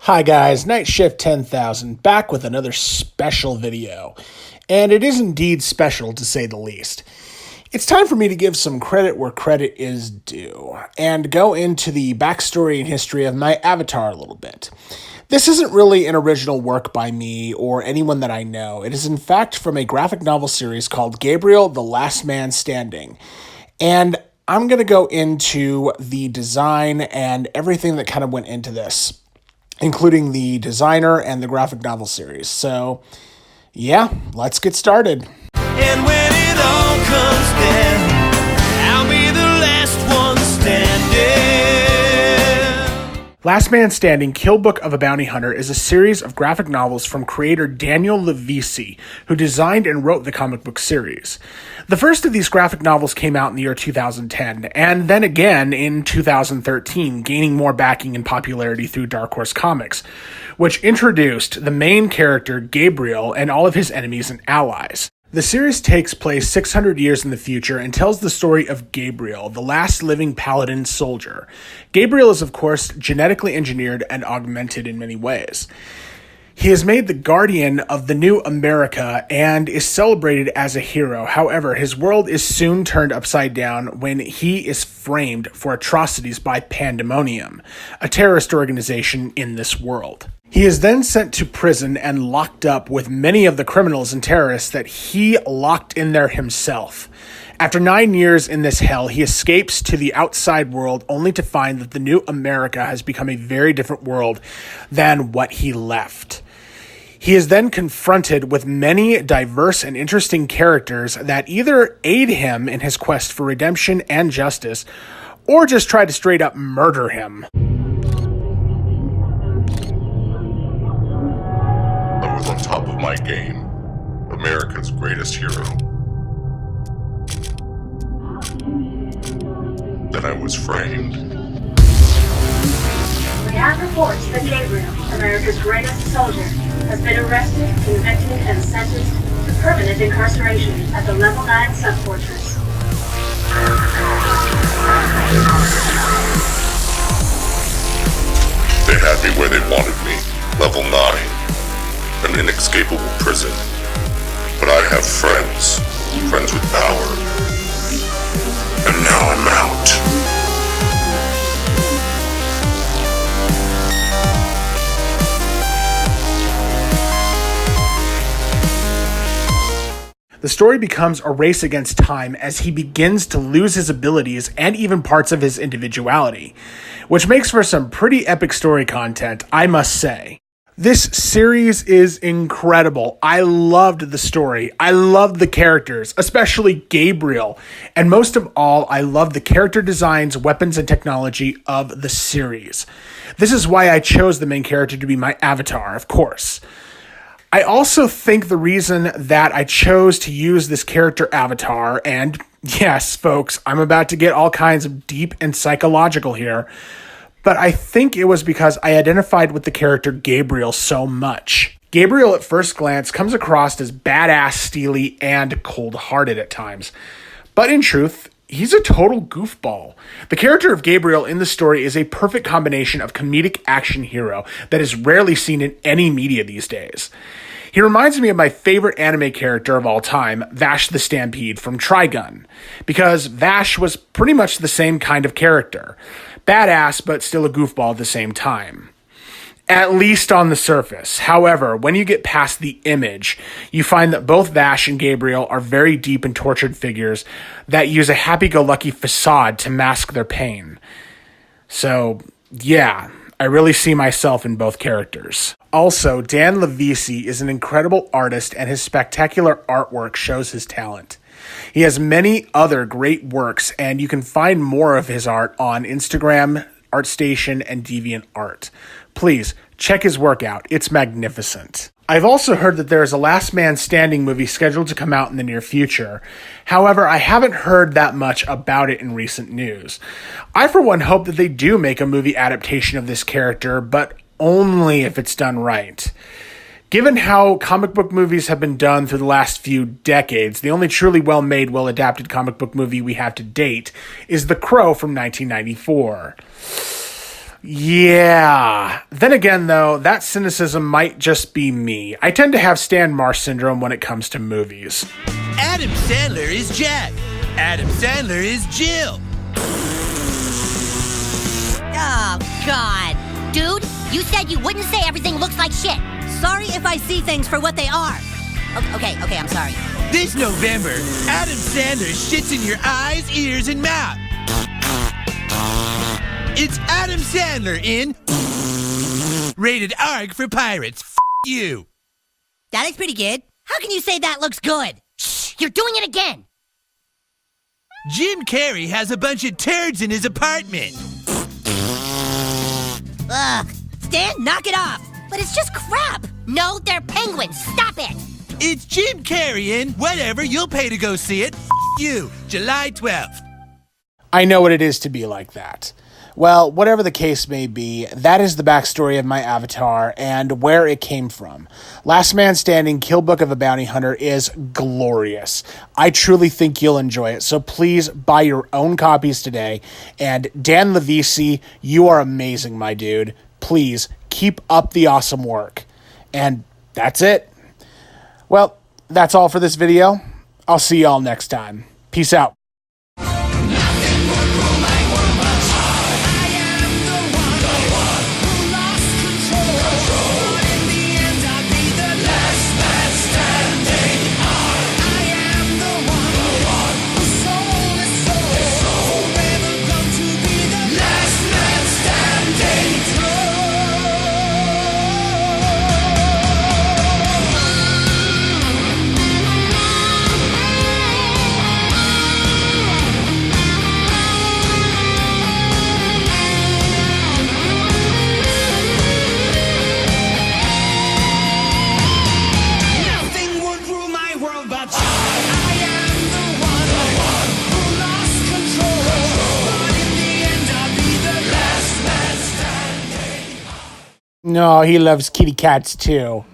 Hi guys, Night Shift 10,000 back with another special video. And it is indeed special to say the least. It's time for me to give some credit where credit is due and go into the backstory and history of my avatar a little bit. This isn't really an original work by me or anyone that I know. It is in fact from a graphic novel series called Gabriel, the Last Man Standing. And I'm going to go into the design and everything that kind of went into this, including the designer and the graphic novel series. So, yeah, let's get started. And when it all comes down, I'll be the last one standing. Last Man Standing, Kill Book of a Bounty Hunter is a series of graphic novels from creator Daniel LuVisi, who designed and wrote the comic book series. The first of these graphic novels came out in the year 2010, and then again in 2013, gaining more backing and popularity through Dark Horse Comics, which introduced the main character, Gabriel, and all of his enemies and allies. The series takes place 600 years in the future and tells the story of Gabriel, the last living paladin soldier. Gabriel is, of course, genetically engineered and augmented in many ways. He is made the guardian of the new America and is celebrated as a hero. However, his world is soon turned upside down when he is framed for atrocities by Pandemonium, a terrorist organization in this world. He is then sent to prison and locked up with many of the criminals and terrorists that he locked in there himself. After 9 years in this hell, he escapes to the outside world only to find that the new America has become a very different world than what he left. He is then confronted with many diverse and interesting characters that either aid him in his quest for redemption and justice, or just try to straight up murder him. I was on top of my game, America's greatest hero. Then I was framed. We have reports that Gabriel, America's greatest soldier, has been arrested, convicted, and sentenced to permanent incarceration at the Level 9 subfortress. They had me where they wanted me, Level 9, an inescapable prison. But I have friends with power. And now I'm out. The story becomes a race against time as he begins to lose his abilities and even parts of his individuality, which makes for some pretty epic story content, I must say. This series is incredible. I loved the story. I loved the characters, especially Gabriel. And most of all, I loved the character designs, weapons, and technology of the series. This is why I chose the main character to be my avatar, of course. I also think the reason that I chose to use this character avatar, and yes, folks, I'm about to get all kinds of deep and psychological here, but I think it was because I identified with the character Gabriel so much. Gabriel at first glance comes across as badass, steely, and cold-hearted at times, but in truth, he's a total goofball. The character of Gabriel in the story is a perfect combination of comedic action hero that is rarely seen in any media these days. He reminds me of my favorite anime character of all time, Vash the Stampede from Trigun, because Vash was pretty much the same kind of character. Badass, but still a goofball at the same time. At least on the surface. However, when you get past the image, you find that both Vash and Gabriel are very deep and tortured figures that use a happy-go-lucky facade to mask their pain. So, yeah, I really see myself in both characters. Also, Dan LuVisi is an incredible artist and his spectacular artwork shows his talent. He has many other great works and you can find more of his art on Instagram, ArtStation, and DeviantArt. Please, check his work out. It's magnificent. I've also heard that there is a Last Man Standing movie scheduled to come out in the near future. However, I haven't heard that much about it in recent news. I, for one, hope that they do make a movie adaptation of this character, but only if it's done right. Given how comic book movies have been done through the last few decades, the only truly well-made, well-adapted comic book movie we have to date is The Crow from 1994. Yeah. Then again, though, that cynicism might just be me. I tend to have Stan Marsh syndrome when it comes to movies. Adam Sandler is Jack. Adam Sandler is Jill. Oh, God. Dude, you said you wouldn't say everything looks like shit. Sorry if I see things for what they are. Okay, I'm sorry. This November, Adam Sandler shits in your eyes, ears, and mouth. It's Adam Sandler in Rated R for Pirates. You. That is pretty good. How can you say that looks good? Shh, you're doing it again. Jim Carrey has a bunch of turds in his apartment. Ugh. Stan, knock it off. But it's just crap. No, they're penguins. Stop it. It's Jim Carrey in whatever, you'll pay to go see it. You. July 12th. I know what it is to be like that. Well, whatever the case may be, that is the backstory of my avatar and where it came from. Last Man Standing, Kill Book of a Bounty Hunter is glorious. I truly think you'll enjoy it, so please buy your own copies today. And Dan LuVisi, you are amazing, my dude. Please keep up the awesome work. And that's it. Well, that's all for this video. I'll see y'all next time. Peace out. No, he loves kitty cats too.